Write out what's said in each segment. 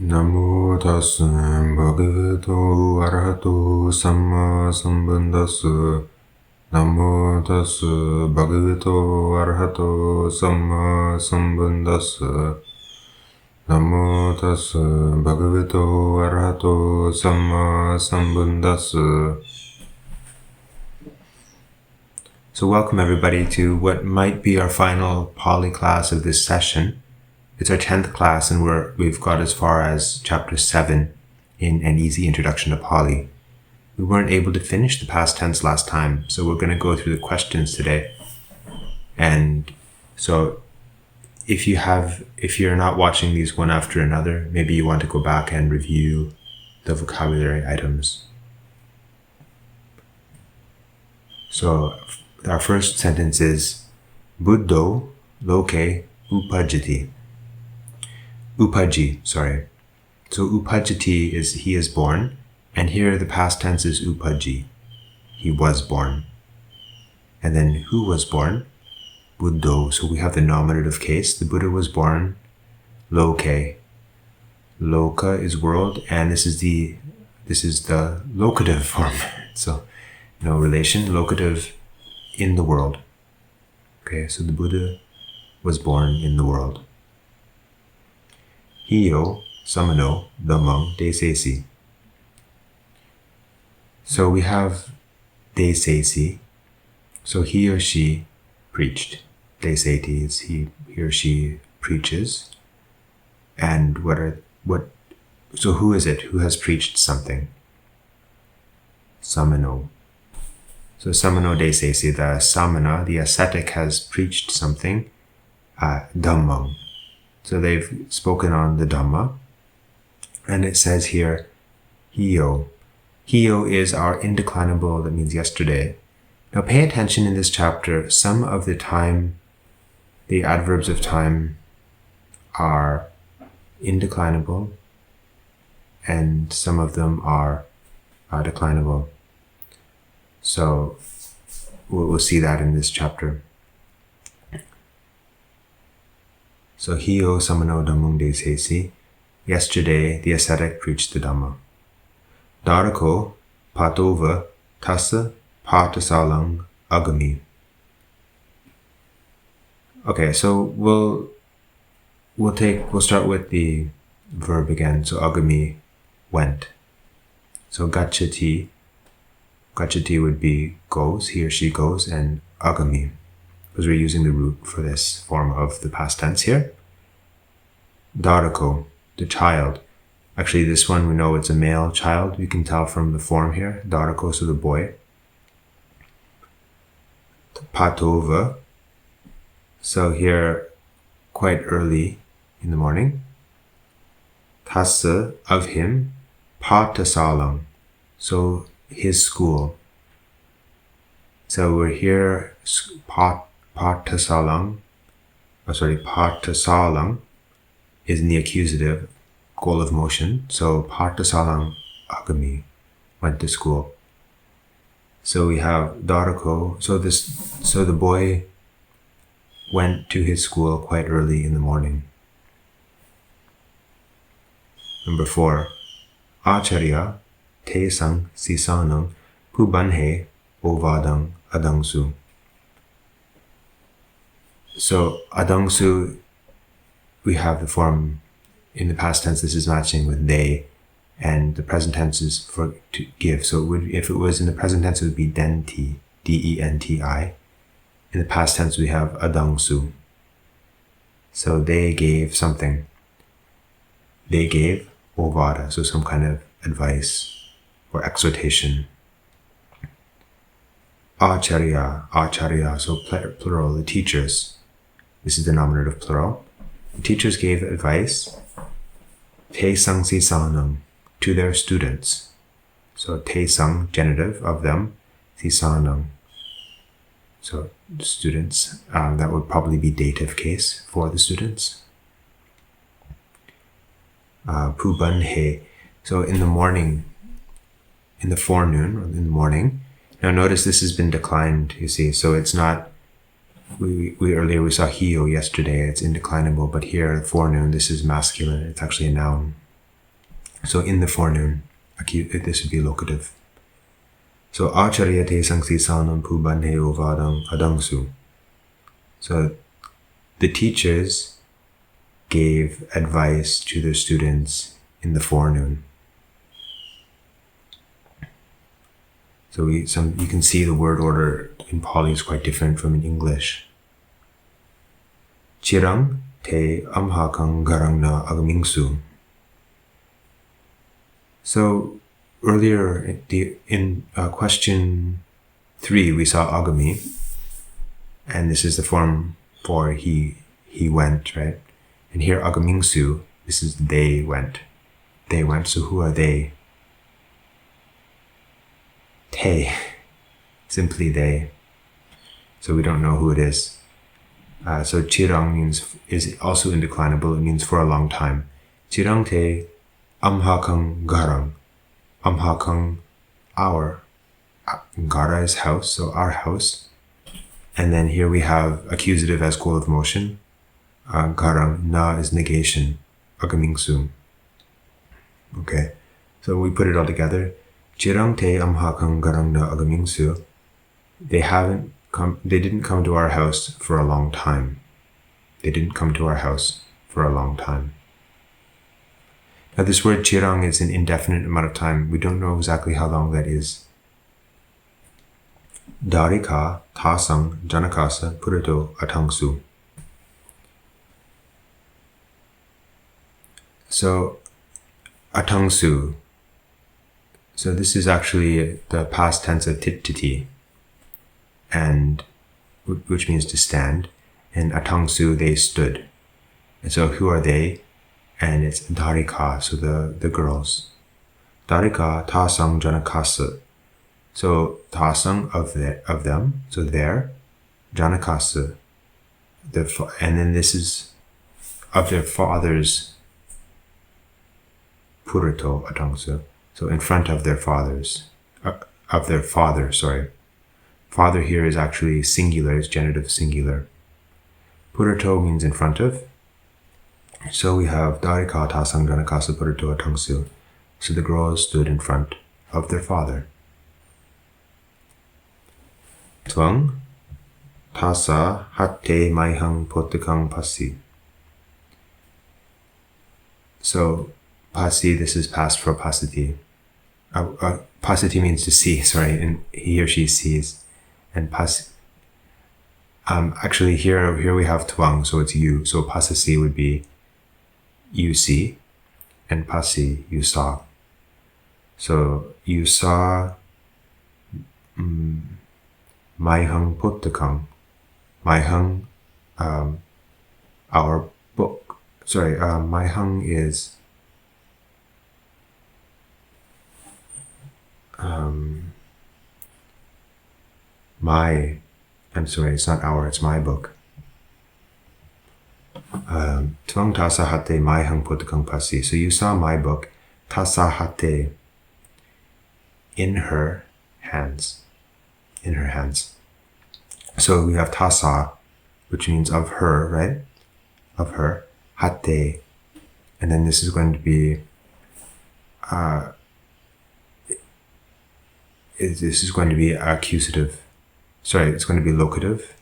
Namo tassa bhagavato arahato samma sambuddhassa. Namo tassa bhagavato arahato samma sambuddhassa. Namo tassa bhagavato arahato samma sambuddhassa. So welcome everybody to what might be our final Pāli class of this session. It's our 10th class and we've got as far as chapter 7 in An Easy Introduction to Pāli. We weren't able to finish the past tense last time, so we're going to go through the questions today. And so if you're not watching these one after another, maybe you want to go back and review the vocabulary items. So our first sentence is Buddho loke upajjati. Upajji, sorry. So upajjati is he is born, and here the past tense is upajji. He was born. And then who was born? Buddho. So we have the nominative case. The Buddha was born. Loke. Loka is world, and this is the locative form. So no relation. Locative in the world. Okay, so the Buddha was born in the world. Hiyo samano dhammang desesi. So we have desesi. So he or she preached. Deseti is he or she preaches. And so who is it? Who has preached something? Samano. So samano desesi, the samana, the ascetic, has preached something. Dhammang. So they've spoken on the Dhamma. And it says here, hiyo. Hiyo is our indeclinable, that means yesterday. Now pay attention in this chapter. Some of the time, the adverbs of time are indeclinable, and some of them are declinable. So we'll see that in this chapter. So hiyo samano dhammang desesi. Yesterday the ascetic preached the Dhamma. Dharako patova tassa patasalang agami. Okay, so we'll start with the verb again. So agami, went. So gacchati would be goes, he or she goes, and agami, because we're using the root for this form of the past tense here. Dharako, the child. Actually, this one we know it's a male child. We can tell from the form here. Dharako, so the boy. Patova. So here, quite early in the morning. Tassa, of him. Patasalang, so his school. So we're here, patasalang is in the accusative, goal of motion. So patasalang agami, went to school. So we have dharako. So the boy went to his school quite early in the morning. Number 4. Acharya te sang sisanang pubanhe ovadang adangsu. So adangsu, we have the form in the past tense. This is matching with they, and the present tense is for to give. So if it was in the present tense, it would be denti, D-E-N-T-I. In the past tense, we have adangsu. So they gave something. They gave ovada, so some kind of advice or exhortation. Acharya, so plural, the teachers. This is the nominative plural. The teachers gave advice. Te sang si sanam, to their students. So te sang, genitive of them, si sanam. So students, that would probably be dative case for the students. Pubanhe, so in the morning, in the forenoon, or in the morning. Now notice this has been declined, you see, so it's not, we earlier we saw hiyo yesterday, it's indeclinable, but here, forenoon, this is masculine, it's actually a noun. So in the forenoon, this would be locative. So achariyate sangsi sanam pubanheo vadang adangsu. So the teachers gave advice to their students in the forenoon. So you can see the word order in Pāli is quite different from in English. Chirang te amhakang garang na agamingsu. So earlier in question 3 we saw agami, and this is the form for he went, right? And here agamingsu, this is they went. They went, so who are they? Te, simply they. So we don't know who it is. So chirang is also indeclinable. It means for a long time. Chirang te amhakang garang. Amhakang, our. Gara is house, so our house. And then here we have accusative as goal of motion. Garang, na is negation. Agamingsu. Okay, so we put it all together. Chirang te amhakang garang na agamingsu. They didn't come to our house for a long time. They didn't come to our house for a long time. Now this word chirang is an indefinite amount of time. We don't know exactly how long that is. Darika, tasang, janakasa, purito, atangsu. So, atangsu. So this is actually the past tense of tititi, and which means to stand. And atangsu, they stood. And so who are they? And it's darika, so the girls. Darika tasang janakasa. So tasang of them, so there. Janakasa, and then this is of their fathers. Purito atangsu. So in front of their fathers, of their father, sorry. Father here is actually singular, it's genitive singular. Purito means in front of. So we have Darika tasang janakasa purito atangsu. So the girls stood in front of their father. Tvang tasa hatte maihang potikang pasi. So pasi, this is past for pasiti. Pasiti means to see, sorry, and he or she sees. And pasi, actually here we have tvang, so it's you. So pasasi would be you see, and pasi, you saw. So you saw maihang potikang. Maihang, our book. Sorry, maihang is I'm sorry, it's not our, it's my book. Tvang tasa hatte maihang potikang pasi. So you saw my book, tasa hatte, in her hands. In her hands. So we have tasa, which means of her, right? Of her. Hatte. And then this is going to be this is going to be accusative. Sorry, it's going to be locative.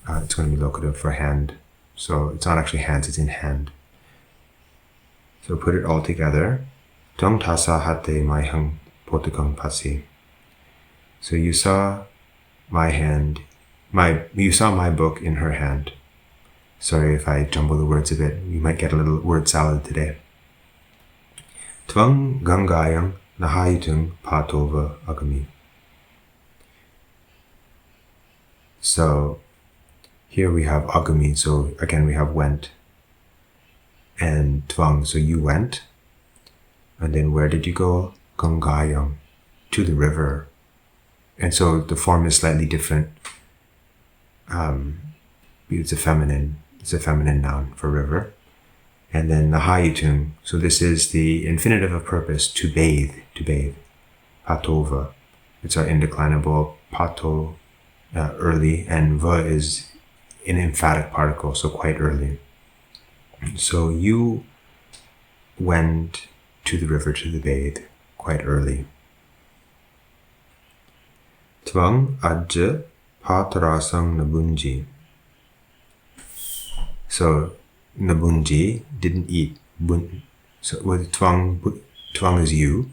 It's going to be locative for hand. So it's not actually hands, it's in hand. So put it all together. Tvang tasa hatte maihang potikang pasi. So you saw my hand, you saw my book in her hand. Sorry if I jumble the words a bit. You might get a little word salad today. Tvang gangayang nahayitung patova agami. So here we have agami. So again we have went. And tvang, so you went. And then where did you go? Gangayang, to the river. And so the form is slightly different. It's a feminine noun for river. And then nahayitung, so this is the infinitive of purpose, to bathe. Patova, it's our indeclinable pato, early, and va is an emphatic particle, so quite early. So you went to the river to bathe quite early. Tvang ajja patarasang nabunji. So nabunji didn't eat. So with tvang is you,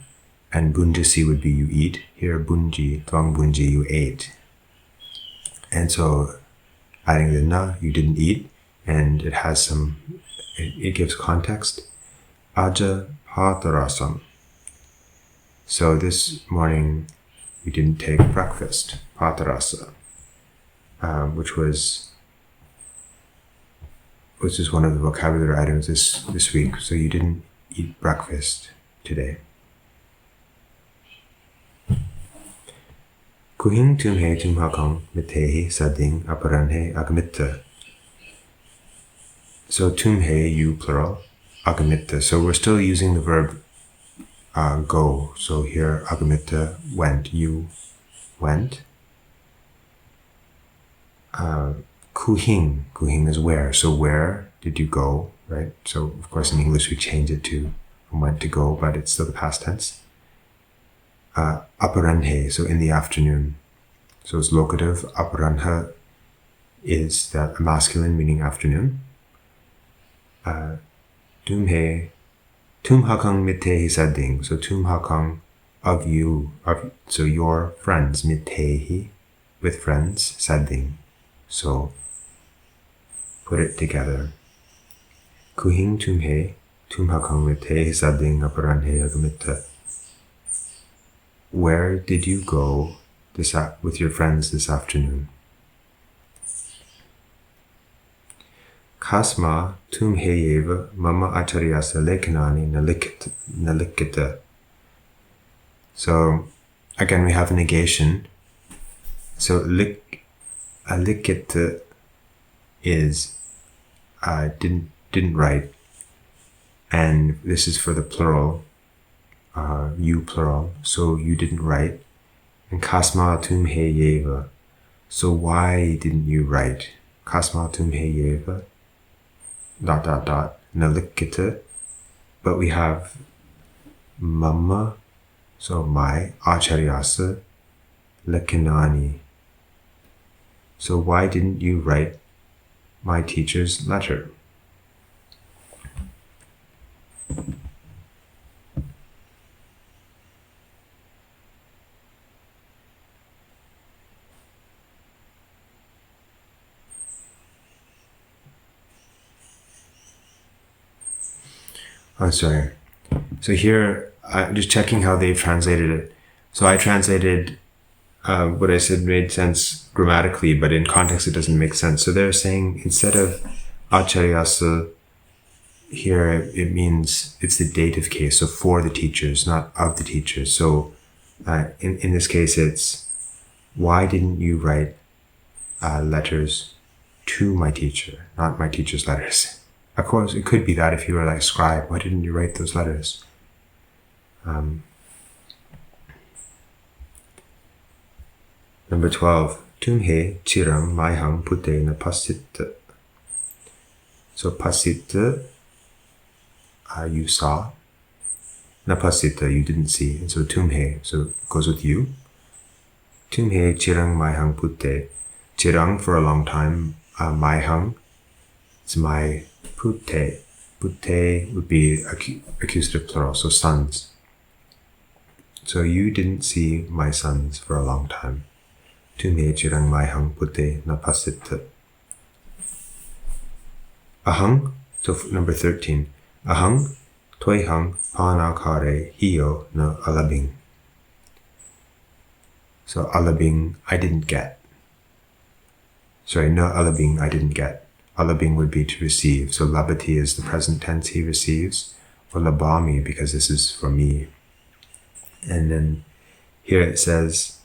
and bunjasi would be you eat. Here bunji, tvang bunji, you ate. And so adding the na, you didn't eat, and it has some, it gives context. Ajja patarasam. So this morning you didn't take breakfast, patarasa, which is one of the vocabulary items this week. So you didn't eat breakfast today. Kuhing tumhe tumhakang mitehi sading aparanhe agamitta. So tumhe, you plural, agamitta. So we're still using the verb go. So here agamitta, went, you went. Kuhing is where. So where did you go, right? So of course in English we change it to went to go, but it's still the past tense. Aparanhe, so in the afternoon. So it's locative. Aparanha is that masculine, meaning afternoon. Tumhe, tumhakang mitehi sading. So tumhakang, of you, so your friends, mitehi, with friends, sading. So put it together. Kuhing tumhe, tumhakang mitehi sading aparanhe agamitta. Where did you go with your friends this afternoon? Kasma tumheyeva mama acharyasa lekanani nalikita. So again we have a negation. So alikita is didn't write, and this is for the plural. You plural, so you didn't write. And kasma tumheyeva, so why didn't you write? Kasma tumheyeva, ... nalikita, but we have mama, so my, acharyasa, lekanani. So why didn't you write my teacher's letter? Oh, sorry. So here, I'm just checking how they've translated it. So I translated what I said made sense grammatically, but in context it doesn't make sense. So they're saying instead of acharyasa, here it means it's the dative case, so for the teachers, not of the teachers. So in this case it's, why didn't you write letters to my teacher, not my teacher's letters? Of course, it could be that if you were like scribe, why didn't you write those letters? Number 12. Tumhe chirang maihang putte na pasitta. So pasitta, you saw. Na pasitta, you didn't see. And so tumhe, so it goes with you. Tumhe chirang maihang putte. Chirang for a long time. Maihang, it's my. Putte. Putte would be accusative plural, so sons. So you didn't see my sons for a long time. Tumhe chirang maihang putte na pasitta. Ahang, so number 13. Ahang toihang panakare hiyo na alabing. So alabing, I didn't get. Sorry, na alabing, I didn't get. Alabing would be to receive. So labati is the present tense, he receives. Or labami, because this is for me. And then here it says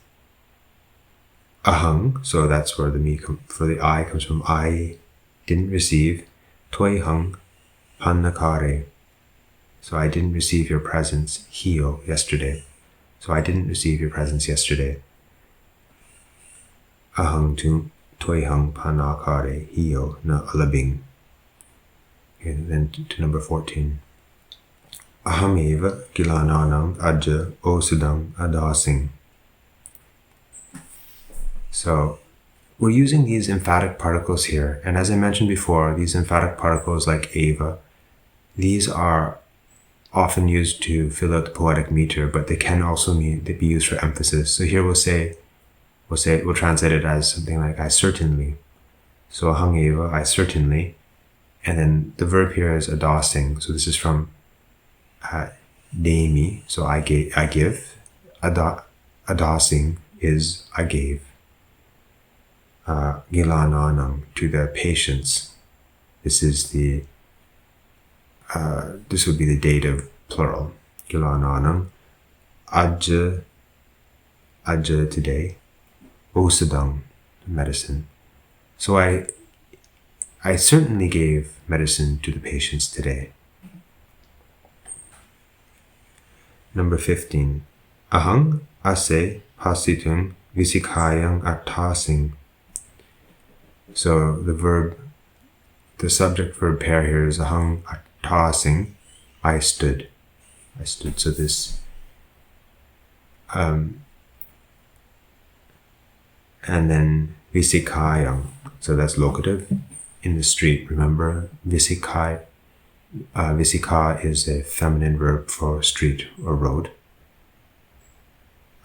ahang, so that's where the me for the I comes from. I didn't receive. Toihang pannakare. So I didn't receive your presence. Hiyo, yesterday. So I didn't receive your presence yesterday. Ahang tu toihang panakare hiyo na alabing. And then to number 14. Ahang Ahameva Gilananam Aja Osudam Adasing. So we're using these emphatic particles here, and as I mentioned before, these emphatic particles like eva, these are often used to fill out the poetic meter, but they can also be used for emphasis. So here we'll translate it as something like I certainly. So ahang eva, I certainly, and then the verb here is adasing. So this is from demi, so I give. Adasing is I gave. Gilananam, to the patients. This is the this would be the dative plural. Gilananam. Aja today. Osadam, medicine. So I certainly gave medicine to the patients today. Number 15. Ahang ase pasitung visikayang atasing. So the subject verb pair here is ahang atasing, I stood. So this, and then visikayang, so that's locative, in the street. Remember, visika is a feminine verb for street or road.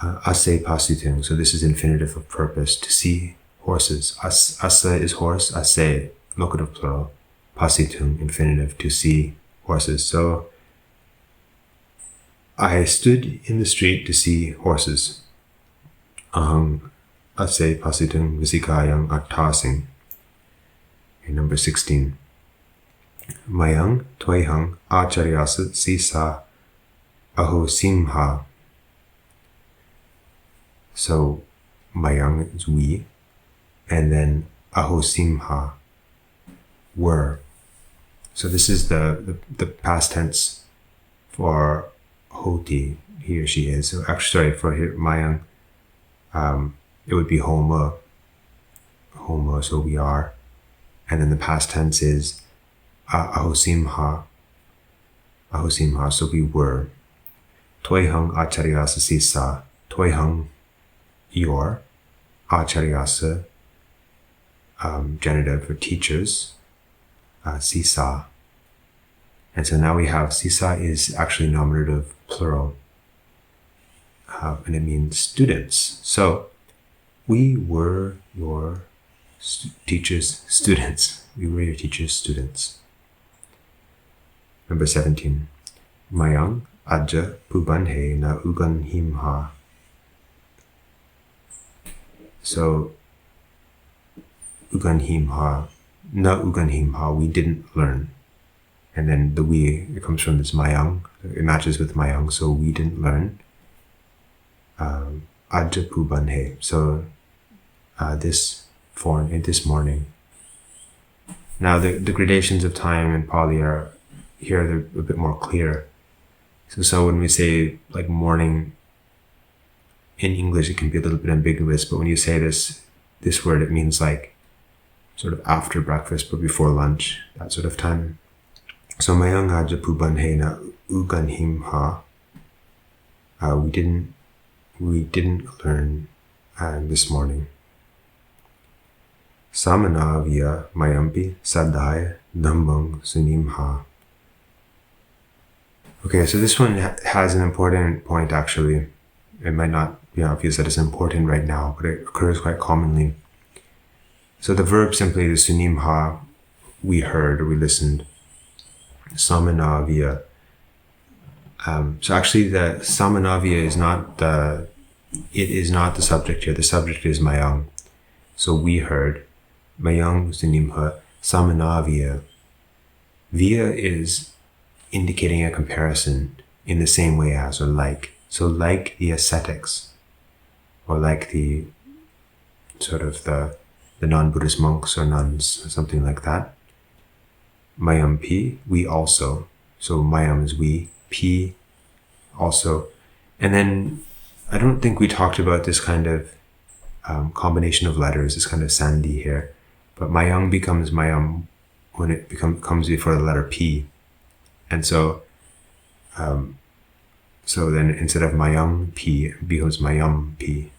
Ase pasitung, so this is infinitive of purpose, to see horses. Asa is horse, ase, locative plural, pasitung, infinitive, to see horses. So I stood in the street to see horses. Ahang ase pasitung visikayang atasing. Okay, number 16. Mayang toihang acharyasa sisa aho simha. So mayang is we, and then ahosimha, were. So this is the past tense for hoti, he or she is. So actually, sorry, for here, mayang, it would be homa, so we are. And then the past tense is ahosimha, so we were. Toihang acharyasa sisa, toihang, your, acharyasa, genitive for teachers, sisa. And so now we have sisa is actually nominative plural, and it means students. So we were your teachers' students. We were your teachers' students. Number 17. Mayang aja pubanhe na ugan himha. So uganhimha, na uganhimha, we didn't learn. And then the we, it comes from this mayang, it matches with mayang, so we didn't learn. Ajapu banhe, so this morning. Now the gradations of time in Pāli are here, they're a bit more clear. So when we say like morning in English, it can be a little bit ambiguous, but when you say this word, it means like sort of after breakfast but before lunch, that sort of time. So mayang ajapu banhe na uganhimha. We didn't learn this morning. Samana via mayampi sadhaya dhammang sunimha. Okay, so this one has an important point actually. It might not be obvious that it's important right now, but it occurs quite commonly. So the verb simply, the sunimha, we heard or we listened. Samanavya. So actually the samanavya is not the subject here. The subject is mayang. So we heard. Mayang sunimha samanavya. Via is indicating a comparison in the same way as or like. So like the ascetics, or like the sort of the non-Buddhist monks or nuns, or something like that. Mayampi, we also. So mayam is we, pi also. And then I don't think we talked about this kind of combination of letters, this kind of sandhi here. But mayang becomes mayam when it comes before the letter p. And so So then instead of mayam pi, it becomes mayam pi.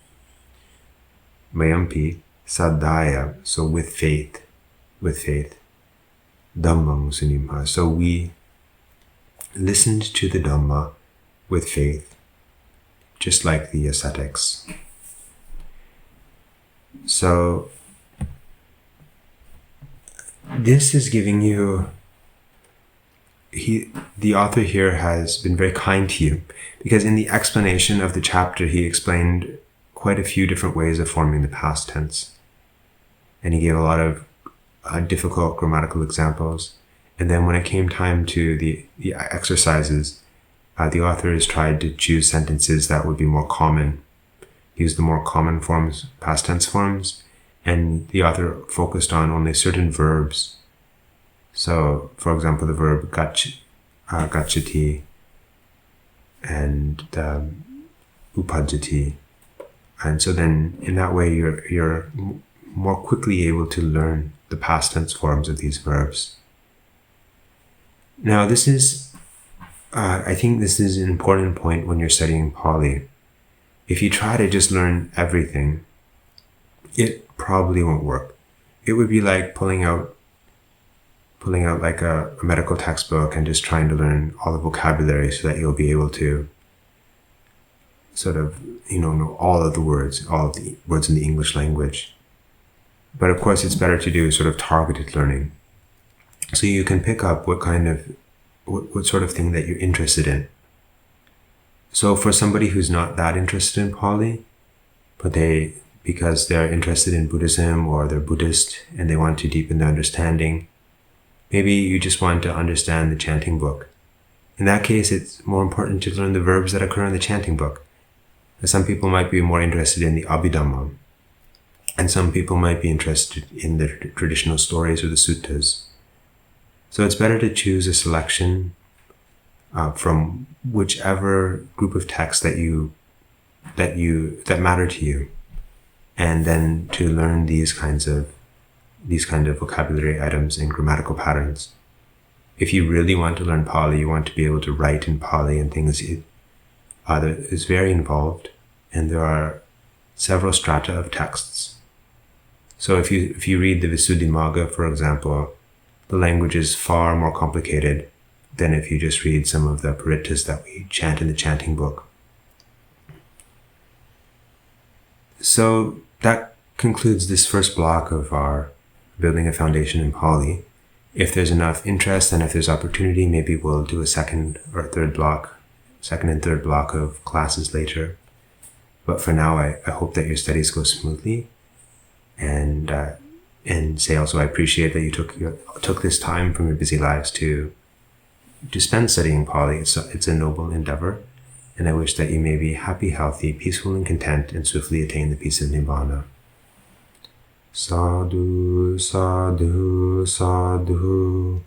Mayam pi, sadaya, so with faith. Dhammang sunimha. So we listened to the Dhamma with faith, just like the ascetics. So this is giving you, the author here has been very kind to you, because in the explanation of the chapter, he explained quite a few different ways of forming the past tense. And he gave a lot of difficult grammatical examples. And then when it came time to the exercises, the author has tried to choose sentences that would be more common, use the more common forms, past tense forms, and the author focused on only certain verbs. So, for example, the verb gacchati and upajjati. And so then in that way, you're more quickly able to learn the past tense forms of these verbs. Now, this is, I think this is an important point when you're studying Pāli. If you try to just learn everything, it probably won't work. It would be like pulling out like a medical textbook and just trying to learn all the vocabulary so that you'll be able to sort of, know all of the words in the English language. But of course, it's better to do sort of targeted learning. So you can pick up what sort of thing that you're interested in. So for somebody who's not that interested in Pāli, but because they're interested in Buddhism or they're Buddhist and they want to deepen their understanding, maybe you just want to understand the chanting book. In that case, it's more important to learn the verbs that occur in the chanting book. Some people might be more interested in the Abhidhamma, and some people might be interested in the traditional stories or the suttas. So it's better to choose a selection from whichever group of texts that matter to you, and then to learn these kind of vocabulary items and grammatical patterns. If you really want to learn Pāli, you want to be able to write in Pāli and things, it's very involved, and there are several strata of texts. So if you read the Visuddhimagga, for example, the language is far more complicated than if you just read some of the parittas that we chant in the chanting book. So that concludes this first block of our building a foundation in Pāli. If there's enough interest and if there's opportunity, maybe we'll do a second and third block of classes later. But for now, I hope that your studies go smoothly. And say also, I appreciate that you took this time from your busy lives to spend studying Pāli. It's a noble endeavor, and I wish that you may be happy, healthy, peaceful, and content, and swiftly attain the peace of Nibbana. Sadhu, sadhu, sadhu.